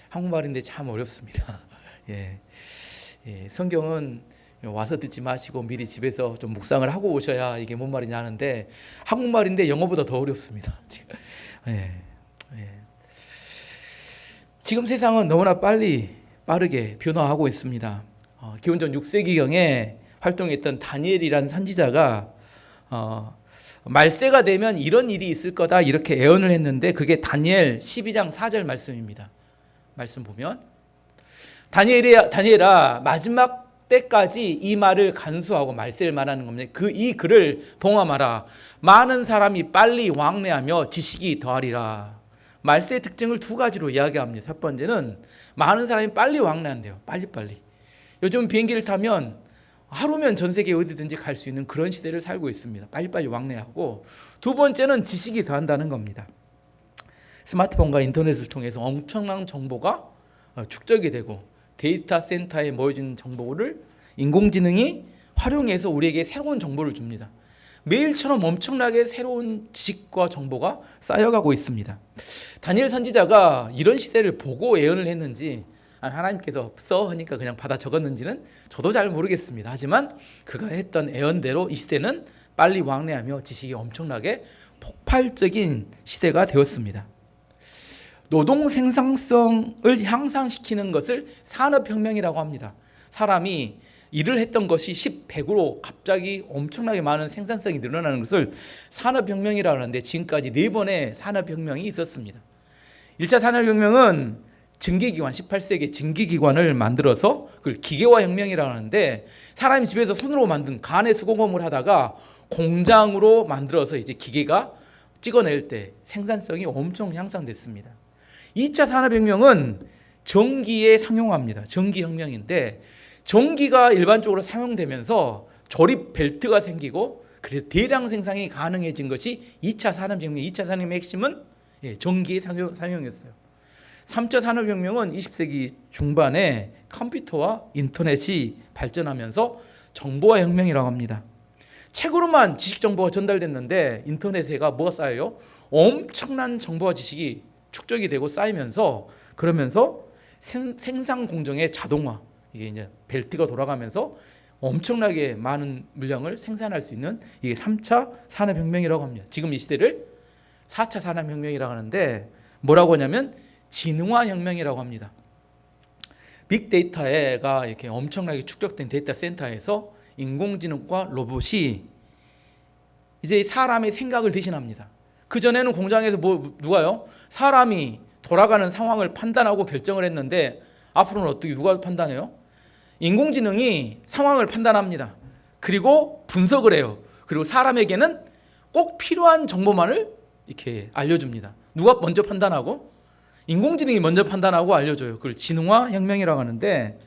한국말인데 참 어렵습니다. 예. 성경은 와서 듣지 마시고 미리 집에서 좀 묵상을 하고 오셔야 이게 뭔 말이냐 하는데 한국말인데 영어보다 더 어렵습니다. 예. 지금 세상은 너무나 빠르게 변화하고 있습니다. 기원전 6세기경에 활동했던 다니엘이라는 선지자가 말세가 되면 이런 일이 있을 거다 이렇게 예언을 했는데 그게 다니엘 12장 4절 말씀입니다. 말씀 보면 다니엘아 마지막 때까지 이 말을 간수하고 말세를 말하는 겁니다. 이 글을 봉함하라. 많은 사람이 빨리 왕래하며 지식이 더하리라. 말세의 특징을 두 가지로 이야기합니다. 첫 번째는 많은 사람이 빨리 왕래한대요. 빨리. 요즘 비행기를 타면 하루면 전 세계 어디든지 갈 수 있는 그런 시대를 살고 있습니다. 빨리 왕래하고 두 번째는 지식이 더한다는 겁니다. 스마트폰과 인터넷을 통해서 엄청난 정보가 축적이 되고 데이터 센터에 모여진 정보를 인공지능이 활용해서 우리에게 새로운 정보를 줍니다. 매일처럼 엄청나게 새로운 지식과 정보가 쌓여가고 있습니다. 다니엘 선지자가 이런 시대를 보고 예언을 했는지 하나님께서 하니까 그냥 받아 적었는지는 저도 잘 모르겠습니다. 하지만 그가 했던 예언대로 이 시대는 빨리 왕래하며 지식이 엄청나게 폭발적인 시대가 되었습니다. 노동 생산성을 향상시키는 것을 산업혁명이라고 합니다. 사람이 일을 했던 것이 10, 100으로 갑자기 엄청나게 많은 생산성이 늘어나는 것을 산업혁명이라고 하는데 지금까지 4번의 산업혁명이 있었습니다. 1차 산업혁명은 증기기관, 18세기 증기기관을 만들어서 그걸 기계화혁명이라고 하는데 사람이 집에서 손으로 만든 간의 수공업을 하다가 공장으로 만들어서 이제 기계가 찍어낼 때 생산성이 엄청 향상됐습니다. 2차 산업혁명은 전기에 상용합니다. 전기혁명인데 전기가 일반적으로 사용되면서 조립 벨트가 생기고 그래서 대량 생산이 가능해진 것이 2차 산업혁명. 2차 산업혁명의 핵심은 전기의 상용이었어요. 3차 산업혁명은 20세기 중반에 컴퓨터와 인터넷이 발전하면서 정보화 혁명이라고 합니다. 책으로만 지식 정보가 전달됐는데 인터넷에가 뭐가 쌓여요? 엄청난 정보와 지식이 축적이 되고 쌓이면서 그러면서 생산 공정의 자동화, 이게 이제 벨트가 돌아가면서 엄청나게 많은 물량을 생산할 수 있는 이게 3차 산업혁명이라고 합니다. 지금 이 시대를 4차 산업혁명이라고 하는데 뭐라고 하냐면 지능화 혁명이라고 합니다. 빅데이터가 이렇게 엄청나게 축적된 데이터 센터에서 인공지능과 로봇이 이제 사람의 생각을 대신합니다. 그전에는 공장에서 누가요? 사람이 돌아가는 상황을 판단하고 결정을 했는데 앞으로는 어떻게 누가 판단해요? 인공지능이 상황을 판단합니다. 그리고 분석을 해요. 그리고 사람에게는 꼭 필요한 정보만을 이렇게 알려줍니다. 누가 먼저 판단하고? 인공지능이 먼저 판단하고 알려줘요. 그걸 지능화 혁명이라고 하는데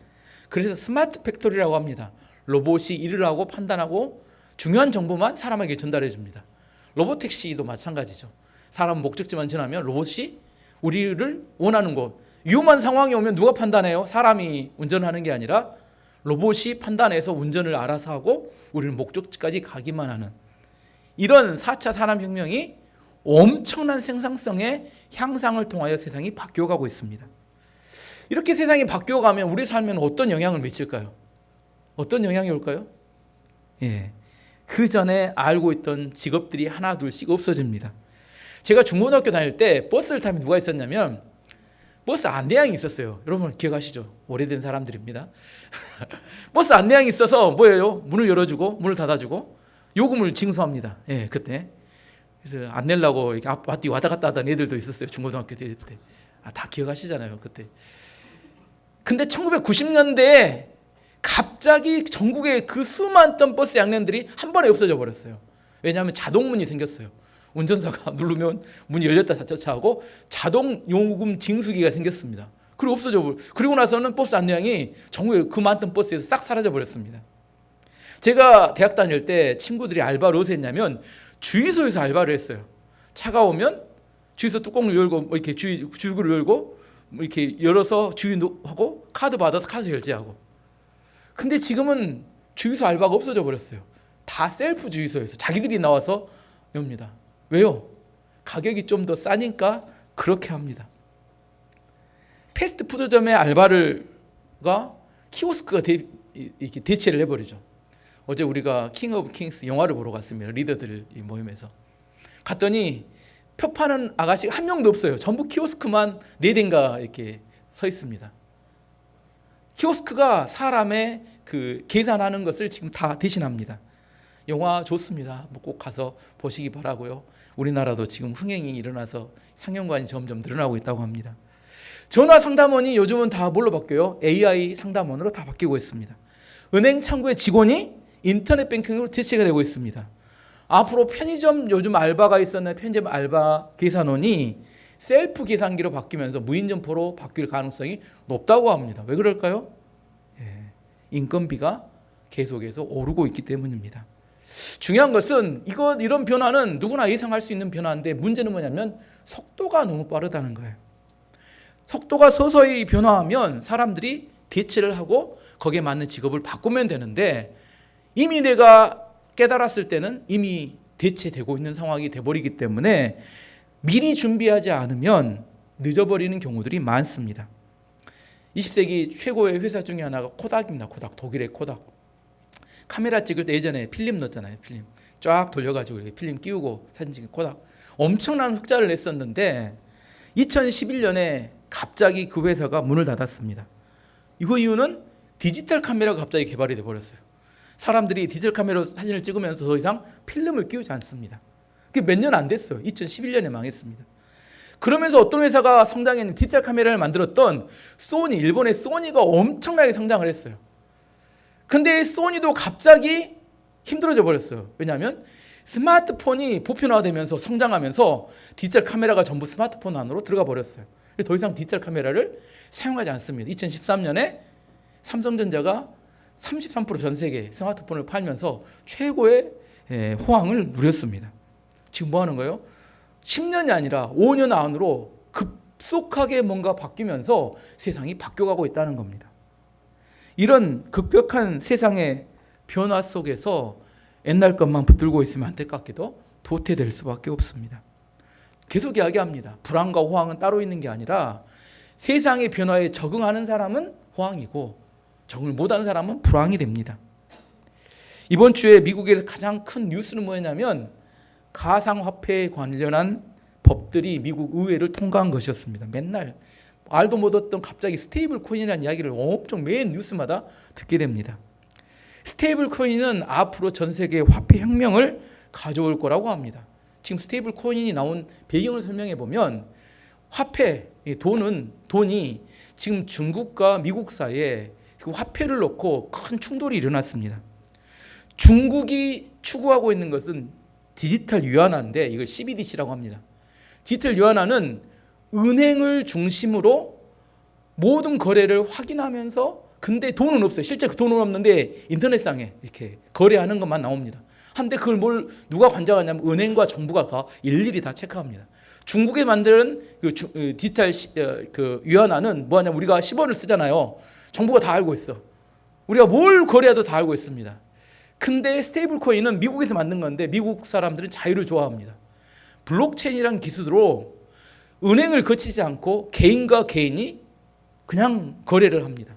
그래서 스마트 팩토리라고 합니다. 로봇이 일을 하고 판단하고 중요한 정보만 사람에게 전달해 줍니다. 로봇택시도 마찬가지죠. 사람 목적지만 지나면 로봇이 우리를 원하는 곳, 위험한 상황이 오면 누가 판단해요? 사람이 운전하는 게 아니라 로봇이 판단해서 운전을 알아서 하고 우리는 목적지까지 가기만 하는 이런 4차 산업혁명이 엄청난 생산성의 향상을 통하여 세상이 바뀌어가고 있습니다. 이렇게 세상이 바뀌어가면 우리 삶에는 어떤 영향을 미칠까요? 어떤 영향이 올까요? 그 전에 알고 있던 직업들이 하나 둘씩 없어집니다. 제가 중고등학교 다닐 때 버스를 타면 누가 있었냐면 버스 안내양이 있었어요. 여러분 기억하시죠? 오래된 사람들입니다. 버스 안내양이 있어서 뭐예요? 문을 열어주고 문을 닫아주고 요금을 징수합니다. 그때. 그래서 안 내려고 이렇게 앞뒤 왔다 갔다 하던 애들도 있었어요. 중고등학교 때. 다 기억하시잖아요. 그때. 근데 1990년대에 갑자기 전국의 그 수많던 버스 양념들이 한 번에 없어져 버렸어요. 왜냐하면 자동문이 생겼어요. 운전사가 누르면 문이 열렸다 닫혔다 하고 자동 요금 징수기가 생겼습니다. 그리고 그리고 나서는 버스 안내양이 전국에 그 많던 버스에서 싹 사라져 버렸습니다. 제가 대학 다닐 때 친구들이 알바를 어디서 했냐면 주유소에서 알바를 했어요. 차가 오면 주유소 뚜껑을 열고 이렇게 주유구를 열고 이렇게 열어서 주유하고 카드 받아서 카드 결제하고. 근데 지금은 주유소 알바가 없어져 버렸어요. 다 셀프 주유소에서 자기들이 나와서 엽니다. 왜요? 가격이 좀 더 싸니까 그렇게 합니다. 패스트푸드점의 알바가 키오스크가 이렇게 대체를 해버리죠. 어제 우리가 킹 오브 킹스 영화를 보러 갔습니다. 리더들 모임에서 갔더니 표 파는 아가씨가 한 명도 없어요. 전부 키오스크만 4대인가 이렇게 서 있습니다. 키오스크가 사람의 그 계산하는 것을 지금 다 대신합니다. 영화 좋습니다. 꼭 가서 보시기 바라고요. 우리나라도 지금 흥행이 일어나서 상영관이 점점 늘어나고 있다고 합니다. 전화 상담원이 요즘은 다 뭘로 바뀌어요? AI 상담원으로 다 바뀌고 있습니다. 은행 창구의 직원이 인터넷 뱅킹으로 대체가 되고 있습니다. 앞으로 편의점 요즘 알바가 있었는데 편의점 알바 계산원이 셀프 계산기로 바뀌면서 무인 점포로 바뀔 가능성이 높다고 합니다. 왜 그럴까요? 인건비가 계속해서 오르고 있기 때문입니다. 중요한 것은 이런 변화는 누구나 예상할 수 있는 변화인데 문제는 뭐냐면 속도가 너무 빠르다는 거예요. 속도가 서서히 변화하면 사람들이 대체를 하고 거기에 맞는 직업을 바꾸면 되는데 이미 내가 깨달았을 때는 이미 대체되고 있는 상황이 돼버리기 때문에 미리 준비하지 않으면 늦어버리는 경우들이 많습니다. 20세기 최고의 회사 중에 하나가 코닥입니다. 코닥, 독일의 코닥. 카메라 찍을 때 예전에 필름 넣었잖아요. 필름 쫙 돌려가지고 이렇게 필름 끼우고 사진 찍은 코닥. 엄청난 흑자를 냈었는데 2011년에 갑자기 그 회사가 문을 닫았습니다. 이거 이유는 디지털 카메라가 갑자기 개발이 돼버렸어요. 사람들이 디지털 카메라로 사진을 찍으면서 더 이상 필름을 끼우지 않습니다. 그게 몇 년 안 됐어요. 2011년에 망했습니다. 그러면서 어떤 회사가 성장했는데 디지털 카메라를 만들었던 소니, 일본의 소니가 엄청나게 성장을 했어요. 근데 소니도 갑자기 힘들어져 버렸어요. 왜냐하면 스마트폰이 보편화되면서 성장하면서 디지털 카메라가 전부 스마트폰 안으로 들어가 버렸어요. 더 이상 디지털 카메라를 사용하지 않습니다. 2013년에 삼성전자가 33% 전 세계 스마트폰을 팔면서 최고의 호황을 누렸습니다. 지금 뭐 하는 거예요? 10년이 아니라 5년 안으로 급속하게 뭔가 바뀌면서 세상이 바뀌어가고 있다는 겁니다. 이런 급격한 세상의 변화 속에서 옛날 것만 붙들고 있으면 안타깝게도 도태될 수밖에 없습니다. 계속 이야기합니다. 불안과 호황은 따로 있는 게 아니라 세상의 변화에 적응하는 사람은 호황이고 적응을 못하는 사람은 불황이 됩니다. 이번 주에 미국에서 가장 큰 뉴스는 뭐냐면 가상화폐에 관련한 법들이 미국 의회를 통과한 것이었습니다. 맨날 알도 못했던 갑자기 스테이블 코인이라는 이야기를 엄청 매일 뉴스마다 듣게 됩니다. 스테이블 코인은 앞으로 전 세계 화폐 혁명을 가져올 거라고 합니다. 지금 스테이블 코인이 나온 배경을 설명해 보면 화폐, 돈이 지금 중국과 미국 사이에 그 화폐를 놓고 큰 충돌이 일어났습니다. 중국이 추구하고 있는 것은 디지털 유안화인데 이걸 CBDC라고 합니다. 디지털 유안화는 은행을 중심으로 모든 거래를 확인하면서 근데 돈은 없어요. 실제 그 돈은 없는데 인터넷상에 이렇게 거래하는 것만 나옵니다. 한데 그걸 누가 관장하냐면 은행과 정부가 다 일일이 다 체크합니다. 중국에 만드는 디지털 유안화는 뭐하냐면 우리가 10원을 쓰잖아요. 정부가 다 알고 있어. 우리가 뭘 거래해도 다 알고 있습니다. 근데 스테이블 코인은 미국에서 만든 건데 미국 사람들은 자유를 좋아합니다. 블록체인이라는 기술로 은행을 거치지 않고 개인과 개인이 그냥 거래를 합니다.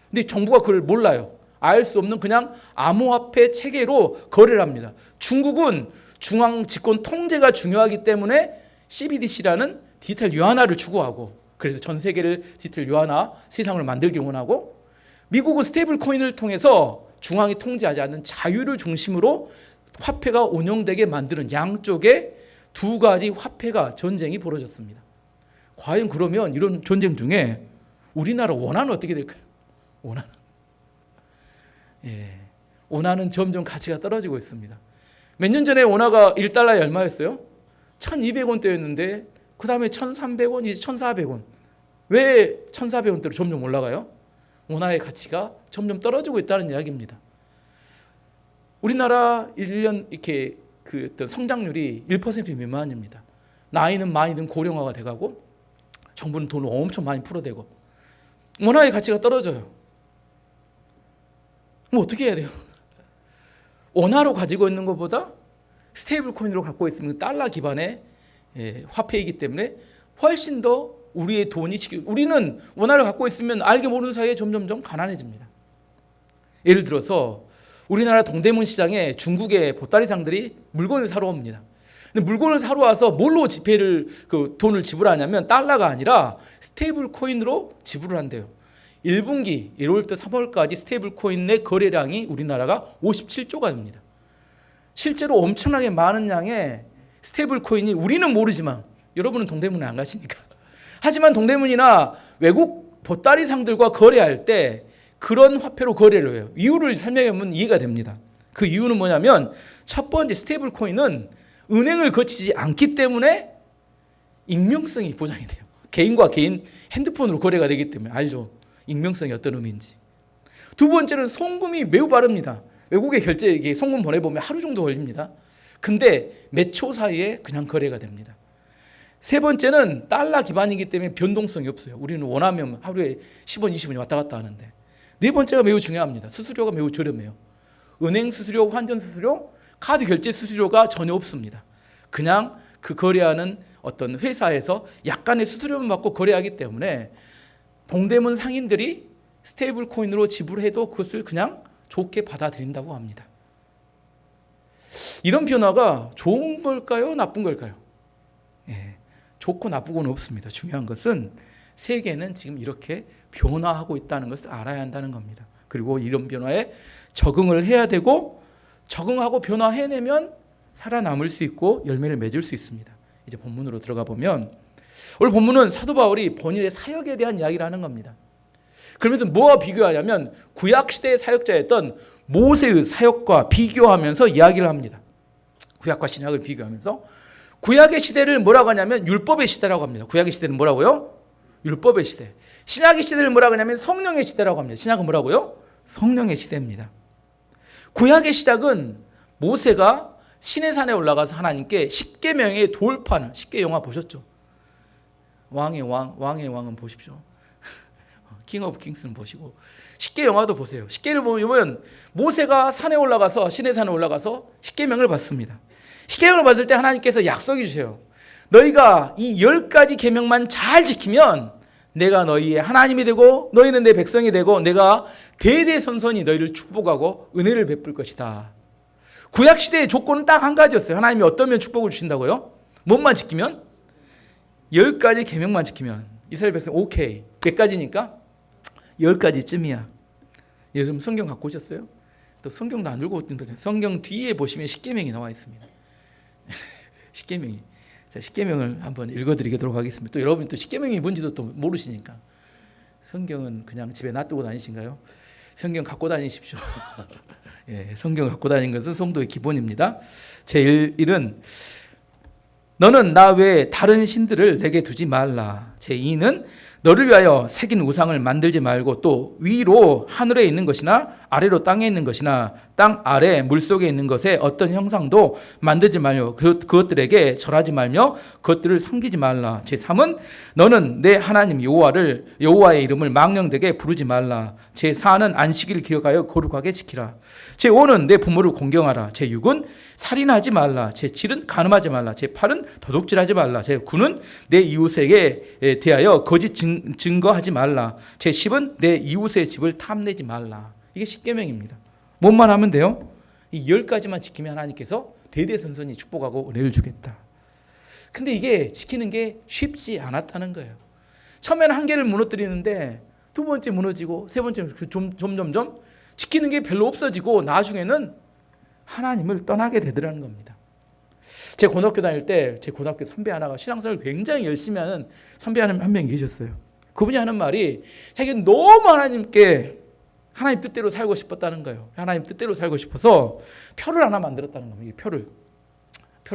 근데 정부가 그걸 몰라요. 알 수 없는 그냥 암호화폐 체계로 거래를 합니다. 중국은 중앙 집권 통제가 중요하기 때문에 CBDC라는 디지털 유안화를 추구하고 그래서 전 세계를 디지털 유안화 세상을 만들기 원하고 미국은 스테이블 코인을 통해서 중앙이 통제하지 않는 자유를 중심으로 화폐가 운영되게 만드는 양쪽의 두 가지 화폐가 전쟁이 벌어졌습니다. 과연 그러면 이런 전쟁 중에 우리나라 원화는 어떻게 될까요? 원화는 점점 가치가 떨어지고 있습니다. 몇 년 전에 원화가 1달러에 얼마였어요? 1200원대였는데 그 다음에 1300원, 이제 1400원. 왜 1400원대로 점점 올라가요? 원화의 가치가 점점 떨어지고 있다는 이야기입니다. 우리나라 1년 이렇게 어떤 성장률이 1% 미만입니다. 나이는 많이든 고령화가 돼가고 정부는 돈을 엄청 많이 풀어대고 원화의 가치가 떨어져요. 그럼 어떻게 해야 돼요? 원화로 가지고 있는 것보다 스테이블 코인으로 갖고 있으면 달러 기반의 화폐이기 때문에 훨씬 더 우리의 돈이 우리는 원화를 갖고 있으면 알게 모르는 사이에 점점점 가난해집니다. 예를 들어서 우리나라 동대문 시장에 중국의 보따리상들이 물건을 사러 옵니다. 근데 물건을 사러 와서 뭘로 돈을 지불하냐면 달러가 아니라 스테이블 코인으로 지불을 한대요. 1분기 1월부터 3월까지 스테이블 코인 내 거래량이 우리나라가 57조가 됩니다. 실제로 엄청나게 많은 양의 스테이블 코인이 우리는 모르지만 여러분은 동대문에 안 가시니까. 하지만 동대문이나 외국 보따리상들과 거래할 때 그런 화폐로 거래를 해요. 이유를 설명해 보면 이해가 됩니다. 그 이유는 뭐냐면 첫 번째 스테이블 코인은 은행을 거치지 않기 때문에 익명성이 보장이 돼요. 개인과 개인 핸드폰으로 거래가 되기 때문에 알죠. 익명성이 어떤 의미인지. 두 번째는 송금이 매우 빠릅니다. 외국에 결제 송금 보내보면 하루 정도 걸립니다. 근데 몇 초 사이에 그냥 거래가 됩니다. 세 번째는 달러 기반이기 때문에 변동성이 없어요. 우리는 원하면 하루에 10원, 20원이 왔다 갔다 하는데. 네 번째가 매우 중요합니다. 수수료가 매우 저렴해요. 은행 수수료, 환전 수수료, 카드 결제 수수료가 전혀 없습니다. 그냥 그 거래하는 어떤 회사에서 약간의 수수료만 받고 거래하기 때문에 동대문 상인들이 스테이블 코인으로 지불해도 그것을 그냥 좋게 받아들인다고 합니다. 이런 변화가 좋은 걸까요? 나쁜 걸까요? 좋고 나쁘고는 없습니다. 중요한 것은 세계는 지금 이렇게 변화하고 있다는 것을 알아야 한다는 겁니다. 그리고 이런 변화에 적응을 해야 되고 적응하고 변화해내면 살아남을 수 있고 열매를 맺을 수 있습니다. 이제 본문으로 들어가 보면 오늘 본문은 사도 바울이 본인의 사역에 대한 이야기를 하는 겁니다. 그러면서 뭐와 비교하냐면 구약시대의 사역자였던 모세의 사역과 비교하면서 이야기를 합니다. 구약과 신약을 비교하면서 구약의 시대를 뭐라고 하냐면 율법의 시대라고 합니다. 구약의 시대는 뭐라고요? 율법의 시대. 신약의 시대를 뭐라고 하냐면 성령의 시대라고 합니다. 신약은 뭐라고요? 성령의 시대입니다. 구약의 시작은 모세가 시내산에 올라가서 하나님께 십계명의 돌판, 십계 영화 보셨죠? 왕의 왕은 보십시오. 킹 오브 킹스는 보시고 십계 영화도 보세요. 십계를 보면 모세가 산에 올라가서 시내산에 올라가서 십계명을 받습니다. 십계명을 받을 때 하나님께서 약속해 주세요. 너희가 이 10가지 계명만 잘 지키면 내가 너희의 하나님이 되고 너희는 내 백성이 되고 내가 대대손손이 너희를 축복하고 은혜를 베풀 것이다. 구약시대의 조건은 딱 한 가지였어요. 하나님이 어떤 면 축복을 주신다고요? 뭔만 지키면? 10가지 계명만 지키면. 이스라엘 백성 오케이. 몇 가지니까? 10가지쯤이야. 요즘 성경 갖고 오셨어요? 또 성경도 안 들고 오던데 성경 뒤에 보시면 십계명이 나와 있습니다. 십계명이. 자, 십계명을 한번 읽어드리도록 하겠습니다. 또 여러분이 또 십계명이 뭔지도 또 모르시니까 성경은 그냥 집에 놔두고 다니신가요? 성경 갖고 다니십시오. 예, 성경 갖고 다니는 것은 성도의 기본입니다. 제1은 너는 나 외에 다른 신들을 내게 두지 말라. 제2는 너를 위하여 새긴 우상을 만들지 말고 또 위로 하늘에 있는 것이나 아래로 땅에 있는 것이나 땅 아래 물속에 있는 것에 어떤 형상도 만들지 말며 그것들에게 절하지 말며 그것들을 섬기지 말라. 제3은 너는 내 하나님 여호와의 이름을 망령되게 부르지 말라. 제4는 안식일을 기억하여 거룩하게 지키라. 제5는 내 부모를 공경하라. 제6은 살인하지 말라. 제7은 간음하지 말라. 제8은 도둑질하지 말라. 제9는 내 이웃에게 대하여 거짓 증거하지 말라. 제10은 내 이웃의 집을 탐내지 말라. 이게 십계명입니다. 뭔만 하면 돼요? 이 10가지만 지키면 하나님께서 대대손손이 축복하고 은혜를 주겠다. 근데 이게 지키는 게 쉽지 않았다는 거예요. 처음에는 한 개를 무너뜨리는데 두 번째 무너지고 세 번째 점점점 지키는 게 별로 없어지고 나중에는 하나님을 떠나게 되더라는 겁니다. 제 고등학교 다닐 때 제 고등학교 선배 하나가 신앙생활을 굉장히 열심히 하는 선배 한 명 계셨어요. 그분이 하는 말이 자기는 너무 하나님 뜻대로 살고 싶었다는 거예요. 하나님 뜻대로 살고 싶어서 표를 하나 만들었다는 겁니다. 표를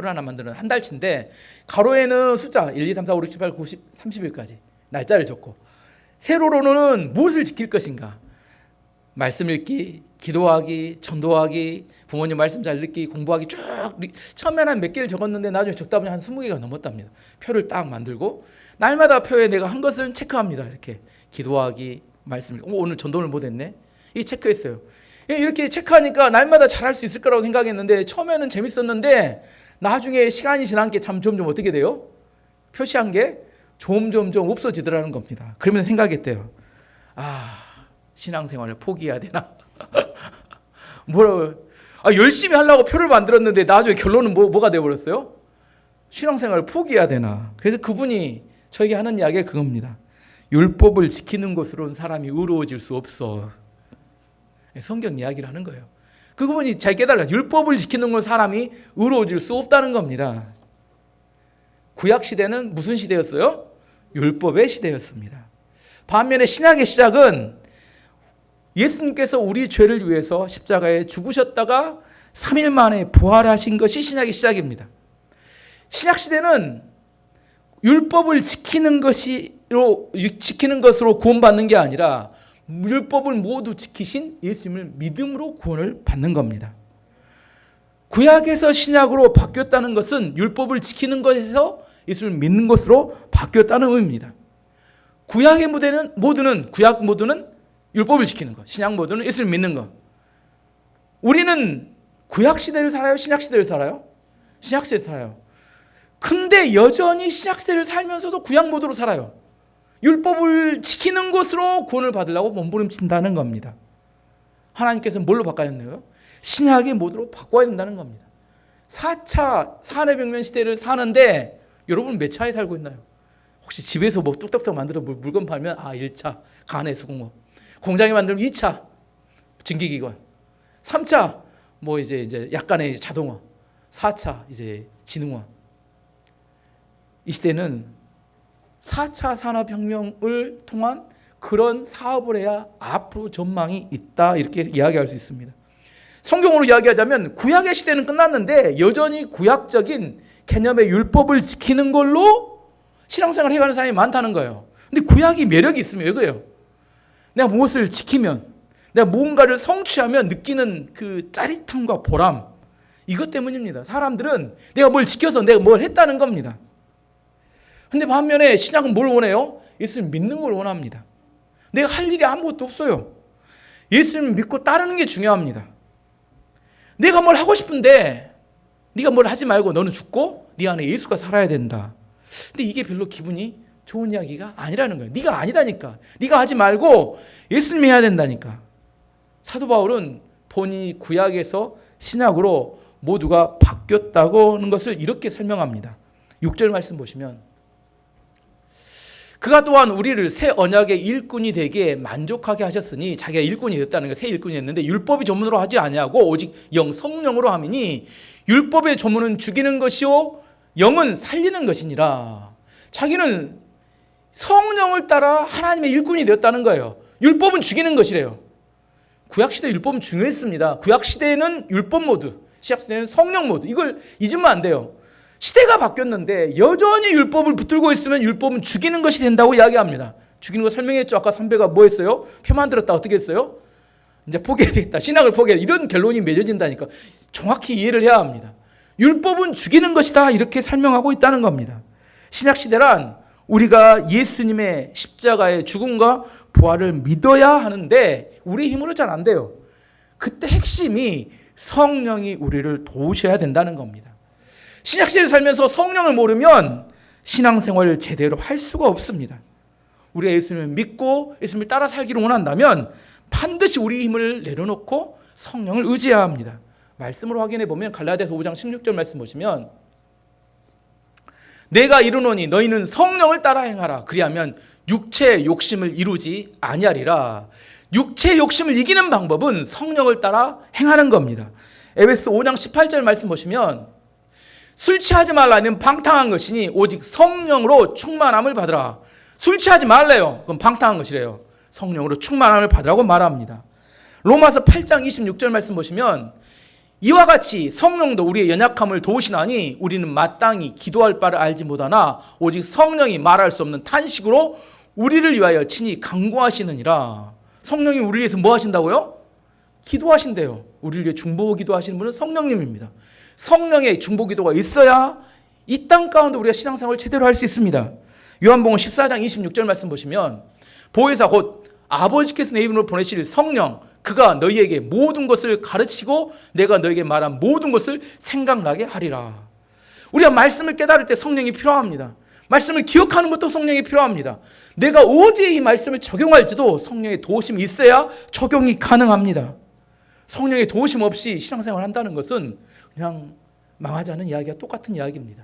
하나 만드는 한 달치인데 가로에는 숫자 1, 2, 3, 4, 5, 6, 7, 8, 9, 10, 30일까지 날짜를 적고 세로로는 무엇을 지킬 것인가? 말씀 읽기, 기도하기, 전도하기, 부모님 말씀 잘 듣기, 공부하기 쭉 처음에는 한 몇 개를 적었는데 나중에 적다 보니 한 20개가 넘었답니다. 표를 딱 만들고 날마다 표에 내가 한 것을 체크합니다. 이렇게 기도하기, 말씀 읽기. 오늘 전도를 못했네. 이 체크했어요. 이렇게 체크하니까 날마다 잘할 수 있을 거라고 생각했는데 처음에는 재밌었는데 나중에 시간이 지난 게 참 점점 어떻게 돼요? 표시한 게 점점점 없어지더라는 겁니다. 그러면 생각했대요. 신앙생활을 포기해야 되나? 열심히 하려고 표를 만들었는데 나중에 결론은 뭐가 되어버렸어요? 신앙생활을 포기해야 되나? 그래서 그분이 저에게 하는 이야기가 그겁니다. 율법을 지키는 것으로는 사람이 의로워질 수 없어. 성경 이야기를 하는 거예요. 그분이 잘 깨달아요. 율법을 지키는 건 사람이 의로워질 수 없다는 겁니다. 구약 시대는 무슨 시대였어요? 율법의 시대였습니다. 반면에 신약의 시작은 예수님께서 우리 죄를 위해서 십자가에 죽으셨다가 3일 만에 부활하신 것이 신약의 시작입니다. 신약 시대는 율법을 지키는 것으로 구원받는 게 아니라 율법을 모두 지키신 예수님을 믿음으로 구원을 받는 겁니다. 구약에서 신약으로 바뀌었다는 것은 율법을 지키는 것에서 예수를 믿는 것으로 바뀌었다는 의미입니다. 구약 모두는 율법을 지키는 것, 신약 모두는 예수를 믿는 것. 우리는 구약 시대를 살아요? 신약 시대를 살아요? 신약 시대를 살아요. 근데 여전히 신약 시대를 살면서도 구약 모드로 살아요. 율법을 지키는 것으로 구원을 받으려고 몸부림친다는 겁니다. 하나님께서는 뭘로 바꿔야 된다고요? 신약의 모드로 바꿔야 된다는 겁니다. 4차 산업혁명 시대를 사는데 여러분 몇 차에 살고 있나요? 혹시 집에서 뚝딱뚝딱 만들어 물건 팔면 1차 간의 수공업, 공장에 만들면 2차 증기기관, 3차 이제 약간의 자동화, 4차 이제 지능화. 이 시대는 4차 산업혁명을 통한 그런 사업을 해야 앞으로 전망이 있다, 이렇게 이야기할 수 있습니다. 성경으로 이야기하자면 구약의 시대는 끝났는데 여전히 구약적인 개념의 율법을 지키는 걸로 신앙생활을 해가는 사람이 많다는 거예요. 근데 구약이 매력이 있으면 왜 그래요? 내가 무엇을 지키면, 내가 무언가를 성취하면 느끼는 그 짜릿함과 보람, 이것 때문입니다. 사람들은 내가 뭘 지켜서 내가 뭘 했다는 겁니다. 근데 반면에 신약은 뭘 원해요? 예수님 믿는 걸 원합니다. 내가 할 일이 아무것도 없어요. 예수님 믿고 따르는 게 중요합니다. 내가 뭘 하고 싶은데 네가 뭘 하지 말고 너는 죽고 네 안에 예수가 살아야 된다. 근데 이게 별로 기분이 좋은 이야기가 아니라는 거예요. 네가 아니다니까. 네가 하지 말고 예수님이 해야 된다니까. 사도 바울은 본인이 구약에서 신약으로 모두가 바뀌었다고 하는 것을 이렇게 설명합니다. 6절 말씀 보시면 그가 또한 우리를 새 언약의 일꾼이 되게 만족하게 하셨으니, 자기가 일꾼이 됐다는 게 새 일꾼이 됐는데 율법이 조문으로 하지 아니하고 오직 영 성령으로 함이니 율법의 조문은 죽이는 것이요 영은 살리는 것이니라. 자기는 성령을 따라 하나님의 일꾼이 되었다는 거예요. 율법은 죽이는 것이래요. 구약시대 율법은 중요했습니다. 구약시대에는 율법 모드, 신약시대는 성령 모드, 이걸 잊으면 안 돼요. 시대가 바뀌었는데 여전히 율법을 붙들고 있으면 율법은 죽이는 것이 된다고 이야기합니다. 죽이는 거 설명했죠. 아까 선배가 뭐 했어요? 표 만들었다 어떻게 했어요? 이제 포기해야 되겠다. 신학을 포기해야 돼. 이런 결론이 맺어진다니까. 정확히 이해를 해야 합니다. 율법은 죽이는 것이다, 이렇게 설명하고 있다는 겁니다. 신약시대란 우리가 예수님의 십자가의 죽음과 부활을 믿어야 하는데 우리 힘으로 잘 안 돼요. 그때 핵심이 성령이 우리를 도우셔야 된다는 겁니다. 신약시대를 살면서 성령을 모르면 신앙생활을 제대로 할 수가 없습니다. 우리가 예수님을 믿고 예수님을 따라 살기를 원한다면 반드시 우리 힘을 내려놓고 성령을 의지해야 합니다. 말씀으로 확인해 보면 갈라디아서 5장 16절 말씀 보시면 내가 이르노니 너희는 성령을 따라 행하라. 그리하면 육체의 욕심을 이루지 아니하리라. 육체의 욕심을 이기는 방법은 성령을 따라 행하는 겁니다. 에베소 5장 18절 말씀 보시면 술 취하지 말라는 방탕한 것이니 오직 성령으로 충만함을 받으라. 술 취하지 말래요. 그럼 방탕한 것이래요. 성령으로 충만함을 받으라고 말합니다. 로마서 8장 26절 말씀 보시면 이와 같이 성령도 우리의 연약함을 도우시나니 우리는 마땅히 기도할 바를 알지 못하나 오직 성령이 말할 수 없는 탄식으로 우리를 위하여 친히 간구하시느니라. 성령이 우리를 위해서 뭐 하신다고요? 기도하신대요. 우리를 위해 중보 기도하시는 분은 성령님입니다. 성령의 중보 기도가 있어야 이 땅 가운데 우리가 신앙생활을 제대로 할 수 있습니다. 요한복음 14장 26절 말씀 보시면 보혜사 곧 아버지께서 내 이름으로 보내실 성령 그가 너희에게 모든 것을 가르치고 내가 너희에게 말한 모든 것을 생각나게 하리라. 우리가 말씀을 깨달을 때 성령이 필요합니다. 말씀을 기억하는 것도 성령이 필요합니다. 내가 어디에 이 말씀을 적용할지도 성령의 도우심이 있어야 적용이 가능합니다. 성령의 도우심 없이 신앙생활을 한다는 것은 그냥 망하자는 이야기와 똑같은 이야기입니다.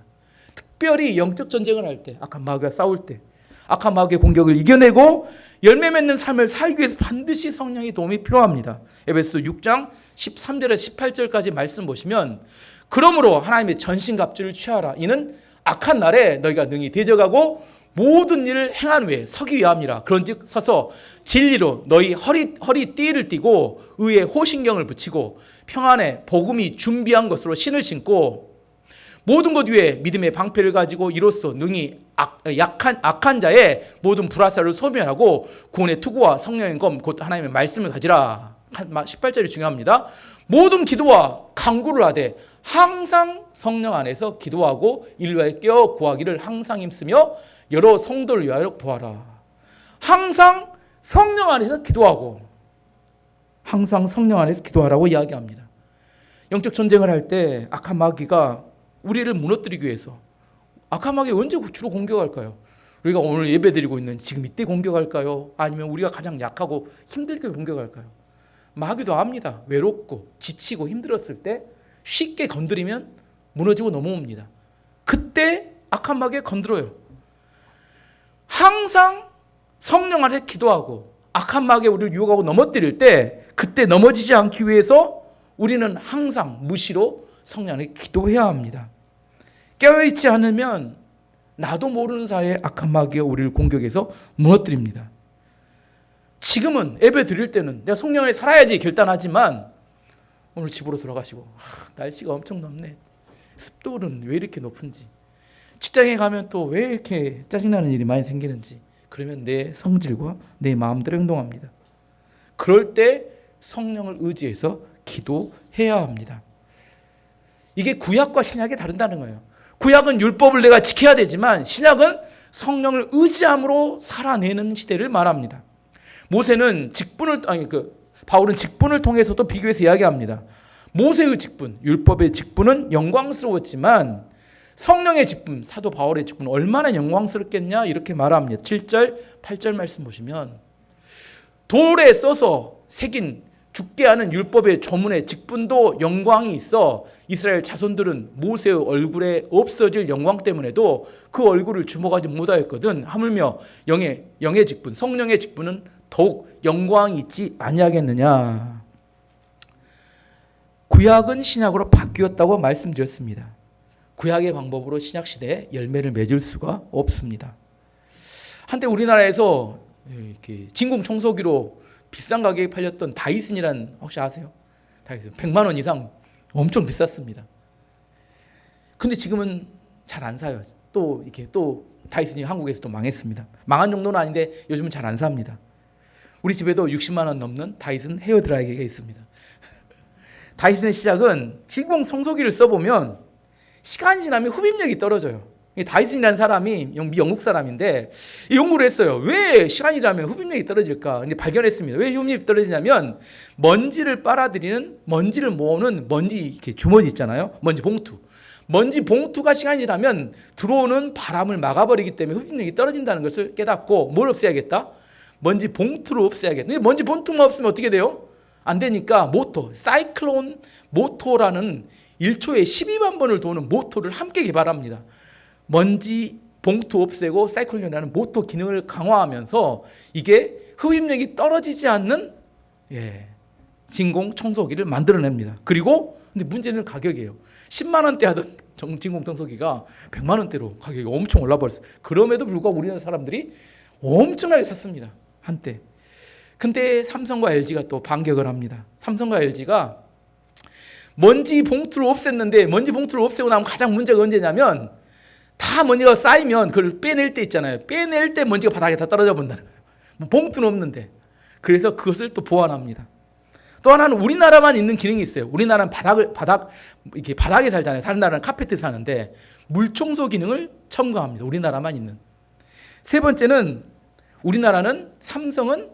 특별히 영적 전쟁을 할 때, 악한 마귀와 싸울 때, 악한 마귀의 공격을 이겨내고 열매 맺는 삶을 살기 위해서 반드시 성령의 도움이 필요합니다. 에베소 6장 13절에서 18절까지 말씀 보시면, 그러므로 하나님의 전신갑주를 취하라. 이는 악한 날에 너희가 능히 대적하고 모든 일을 행한 후에 서기 위함이라. 그런즉 서서 진리로 너희 허리띠를 띠고 의에 호신경을 붙이고 평안에 복음이 준비한 것으로 신을 신고 모든 것 위에 믿음의 방패를 가지고 이로써 능히 악한 자의 모든 불화살을 소멸하고 구원의 투구와 성령의 검 곧 하나님의 말씀을 가지라. 18절이 중요합니다. 모든 기도와 간구를 하되 항상 성령 안에서 기도하고 인류에 깨어 구하기를 항상 힘쓰며 여러 성도를 위하여 구하라. 항상 성령 안에서 기도하고 항상 성령 안에서 기도하라고 이야기합니다. 영적 전쟁을 할 때 악한 마귀가 우리를 무너뜨리기 위해서, 악한 마귀가 언제 주로 공격할까요? 우리가 오늘 예배드리고 있는 지금 이때 공격할까요? 아니면 우리가 가장 약하고 힘들 때 공격할까요? 마귀도 압니다. 외롭고 지치고 힘들었을 때 쉽게 건드리면 무너지고 넘어옵니다. 그때 악한 마귀에 건드려요. 항상 성령 안에 기도하고 악한 마귀에 우리를 유혹하고 넘어뜨릴 때 그때 넘어지지 않기 위해서 우리는 항상 무시로 성령 안에 기도해야 합니다. 깨어있지 않으면 나도 모르는 사이에 악한 마귀가 우리를 공격해서 무너뜨립니다. 지금은 예배 드릴 때는 내가 성령 안에 살아야지 결단하지만 오늘 집으로 돌아가시고 날씨가 엄청 덥네. 습도는 왜 이렇게 높은지, 직장에 가면 또 왜 이렇게 짜증나는 일이 많이 생기는지, 그러면 내 성질과 내 마음대로 행동합니다. 그럴 때 성령을 의지해서 기도해야 합니다. 이게 구약과 신약이 다른다는 거예요. 구약은 율법을 내가 지켜야 되지만 신약은 성령을 의지함으로 살아내는 시대를 말합니다. 모세는 바울은 직분을 통해서도 비교해서 이야기합니다. 모세의 직분, 율법의 직분은 영광스러웠지만 성령의 직분, 사도 바울의 직분은 얼마나 영광스럽겠냐 이렇게 말합니다. 7절, 8절 말씀 보시면 돌에 써서 새긴 죽게 하는 율법의 조문의 직분도 영광이 있어 이스라엘 자손들은 모세의 얼굴에 없어질 영광 때문에도 그 얼굴을 주목하지 못하였거든. 하물며 영의 직분, 성령의 직분은 더욱 영광이 있지 아니하겠느냐. 구약은 신약으로 바뀌었다고 말씀드렸습니다. 구약의 방법으로 신약 시대에 열매를 맺을 수가 없습니다. 한때 우리나라에서 이렇게 진공 청소기로 비싼 가격에 팔렸던 다이슨이란 혹시 아세요? 다이슨 100만 원 이상 엄청 비쌌습니다. 근데 지금은 잘 안 사요. 또 다이슨이 한국에서 또 망했습니다. 망한 정도는 아닌데 요즘은 잘 안 삽니다. 우리 집에도 60만 원 넘는 다이슨 헤어 드라이기가 있습니다. 다이슨의 시작은 진공 청소기를 써보면 시간이 지나면 흡입력이 떨어져요. 다이슨이라는 사람이 영국 사람인데 연구를 했어요. 왜 시간이 지나면 흡입력이 떨어질까? 근데 발견했습니다. 왜 흡입력이 떨어지냐면 먼지를 빨아들이는, 먼지를 모으는 먼지 이렇게 주머니 있잖아요. 먼지 봉투. 먼지 봉투가 시간이 지나면 들어오는 바람을 막아버리기 때문에 흡입력이 떨어진다는 것을 깨닫고 뭘 없애야겠다? 먼지 봉투를 없애야겠다. 근데 먼지 봉투만 없으면 어떻게 돼요? 안 되니까 사이클론 모터라는 1초에 12만 번을 도는 모터를 함께 개발합니다. 먼지 봉투 없애고 사이클론이라는 모터 기능을 강화하면서 이게 흡입력이 떨어지지 않는 진공 청소기를 만들어냅니다. 그리고 근데 문제는 가격이에요. 10만 원대 하던 진공 청소기가 100만 원대로 가격이 엄청 올라버렸어요. 그럼에도 불구하고 우리나라 사람들이 엄청나게 샀습니다. 한때. 근데 삼성과 LG가 또 반격을 합니다. 삼성과 LG가 먼지 봉투를 없앴는데 먼지 봉투를 없애고 나면 가장 문제가 언제냐면 다 먼지가 쌓이면 그걸 빼낼 때 있잖아요. 빼낼 때 먼지가 바닥에 다 떨어져 본다는 거예요. 뭐 봉투는 없는데. 그래서 그것을 또 보완합니다. 또 하나는 우리나라만 있는 기능이 있어요. 우리나라는 이렇게 바닥에 살잖아요. 다른 나라는 카페트 사는데 물청소 기능을 첨가합니다. 우리나라만 있는. 세 번째는 우리나라는 삼성은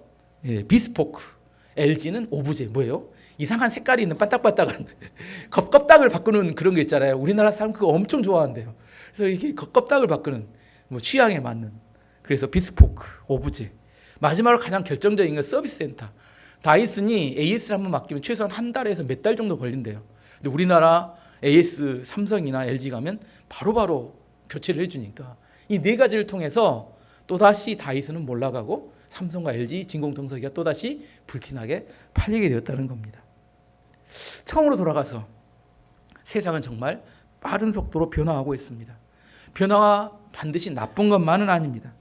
비스포크, LG는 오브제. 뭐예요? 이상한 색깔이 있는 반딱반딱한 껍닥을 바꾸는 그런 게 있잖아요. 우리나라 사람 그거 엄청 좋아한대요. 그래서 이게 껍닥을 바꾸는 뭐 취향에 맞는. 그래서 비스포크, 오브제. 마지막으로 가장 결정적인 건 서비스 센터. 다이슨이 AS를 한번 맡기면 최소한 한 달에서 몇 달 정도 걸린대요. 근데 우리나라 AS, 삼성이나 LG 가면 바로바로 교체를 해주니까 이 네 가지를 통해서 또다시 다이슨은 몰락하고 삼성과 LG 진공청소기가 또다시 불티나게 팔리게 되었다는 겁니다. 처음으로 돌아가서 세상은 정말 빠른 속도로 변화하고 있습니다. 변화가 반드시 나쁜 것만은 아닙니다.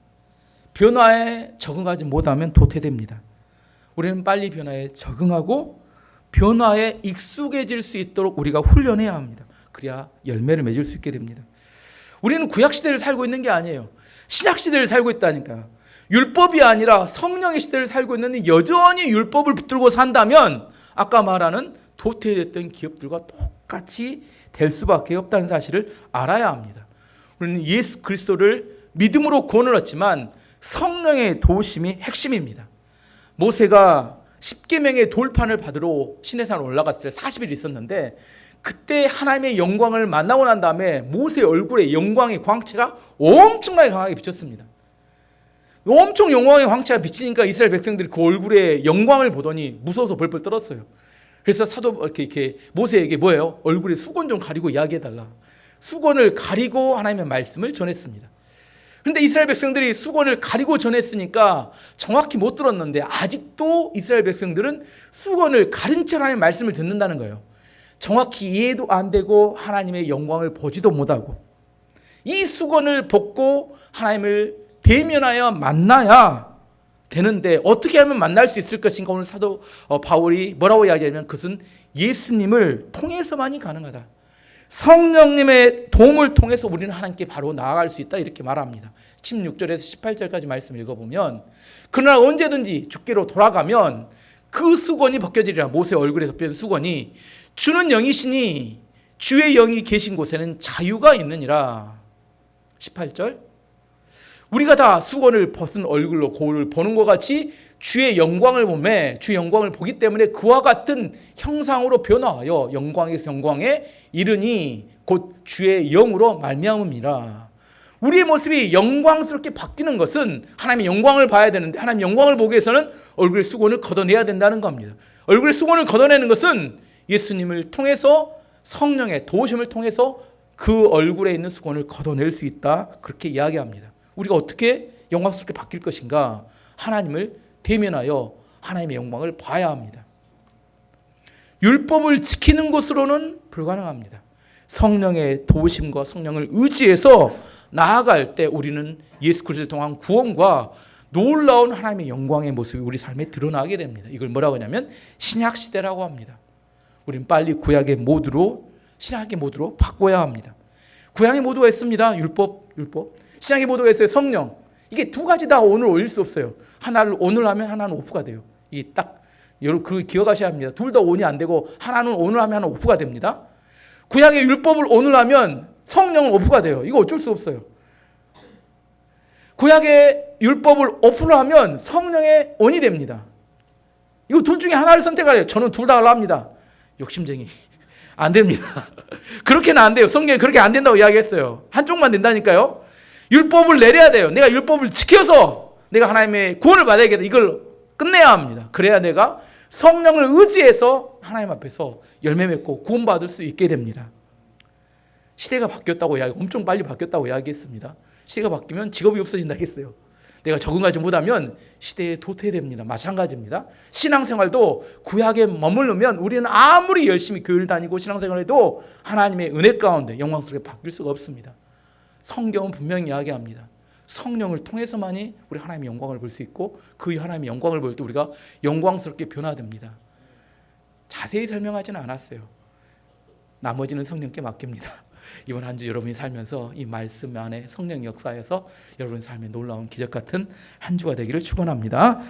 변화에 적응하지 못하면 도태됩니다. 우리는 빨리 변화에 적응하고 변화에 익숙해질 수 있도록 우리가 훈련해야 합니다. 그래야 열매를 맺을 수 있게 됩니다. 우리는 구약시대를 살고 있는 게 아니에요. 신약시대를 살고 있다니까요. 율법이 아니라 성령의 시대를 살고 있는데 여전히 율법을 붙들고 산다면 아까 말하는 도태됐던 기업들과 똑같이 될 수밖에 없다는 사실을 알아야 합니다. 우리는 예수 그리스도를 믿음으로 구원을 얻지만 성령의 도우심이 핵심입니다. 모세가 십계명의 돌판을 받으러 시내산 올라갔을 때 40일 있었는데 그때 하나님의 영광을 만나고 난 다음에 모세의 얼굴에 영광의 광채가 엄청나게 강하게 비쳤습니다. 엄청 영광의 광채가 비치니까 이스라엘 백성들이 그 얼굴에 영광을 보더니 무서워서 벌벌 떨었어요. 그래서 사도 이렇게 모세에게 뭐예요? 얼굴에 수건 좀 가리고 이야기해달라. 수건을 가리고 하나님의 말씀을 전했습니다. 그런데 이스라엘 백성들이 수건을 가리고 전했으니까 정확히 못 들었는데 아직도 이스라엘 백성들은 수건을 가린 채 하나님의 말씀을 듣는다는 거예요. 정확히 이해도 안 되고 하나님의 영광을 보지도 못하고 이 수건을 벗고 하나님을 대면하여 만나야 되는데 어떻게 하면 만날 수 있을 것인가. 오늘 사도 바울이 뭐라고 이야기하냐면 그것은 예수님을 통해서만이 가능하다. 성령님의 도움을 통해서 우리는 하나님께 바로 나아갈 수 있다 이렇게 말합니다. 16절에서 18절까지 말씀을 읽어보면 그러나 언제든지 주께로 돌아가면 그 수건이 벗겨지리라. 모세의 얼굴에 덮여진 수건이 주는 영이시니 주의 영이 계신 곳에는 자유가 있느니라. 18절 우리가 다 수건을 벗은 얼굴로 거울을 보는 것 같이 주의 영광을 보매 주의 영광을 보기 때문에 그와 같은 형상으로 변화하여 영광에서 영광에 이르니 곧 주의 영으로 말미암음이라. 우리의 모습이 영광스럽게 바뀌는 것은 하나님의 영광을 봐야 되는데 하나님의 영광을 보기 위해서는 얼굴의 수건을 걷어내야 된다는 겁니다. 얼굴의 수건을 걷어내는 것은 예수님을 통해서 성령의 도우심을 통해서 그 얼굴에 있는 수건을 걷어낼 수 있다 그렇게 이야기합니다. 우리가 어떻게 영광스럽게 바뀔 것인가? 하나님을 대면하여 하나님의 영광을 봐야 합니다. 율법을 지키는 것으로는 불가능합니다. 성령의 도우심과 성령을 의지해서 나아갈 때 우리는 예수 그리스도를 통한 구원과 놀라운 하나님의 영광의 모습이 우리 삶에 드러나게 됩니다. 이걸 뭐라고 하냐면 신약시대라고 합니다. 우리는 빨리 구약의 모드로 신약의 모드로 바꿔야 합니다. 구약의 모드가 있습니다. 율법. 신약의 모드가 있어요. 성령. 이게 두 가지 다 오늘 올릴 수 없어요. 하나를 오늘 하면 하나는 오프가 돼요. 이게 딱 여러분 그 기억하셔야 합니다. 둘 다 온이 안 되고 하나는 오늘 하면 하나는 오프가 됩니다. 구약의 율법을 오늘 하면 성령은 오프가 돼요. 이거 어쩔 수 없어요. 구약의 율법을 오프로 하면 성령의 온이 됩니다. 이거 둘 중에 하나를 선택하래요. 저는 둘 다 하려 합니다. 욕심쟁이. 안 됩니다. 그렇게는 안 돼요. 성경이 그렇게 안 된다고 이야기했어요. 한쪽만 된다니까요. 율법을 내려야 돼요. 내가 율법을 지켜서 내가 하나님의 구원을 받아야겠다. 이걸 끝내야 합니다. 그래야 내가 성령을 의지해서 하나님 앞에서 열매 맺고 구원받을 수 있게 됩니다. 시대가 바뀌었다고 엄청 빨리 바뀌었다고 이야기했습니다. 시대가 바뀌면 직업이 없어진다고 했어요. 내가 적응하지 못하면 시대에 도태됩니다. 마찬가지입니다. 신앙생활도 구약에 머무르면 우리는 아무리 열심히 교회를 다니고 신앙생활해도 하나님의 은혜 가운데 영광스럽게 바뀔 수가 없습니다. 성경은 분명히 이야기합니다. 성령을 통해서만이 우리 하나님의 영광을 볼 수 있고 그 하나님의 영광을 볼 때 우리가 영광스럽게 변화됩니다. 자세히 설명하지는 않았어요. 나머지는 성령께 맡깁니다. 이번 한 주 여러분이 살면서 이 말씀 안에 성령 역사에서 여러분 삶의 놀라운 기적 같은 한 주가 되기를 축원합니다.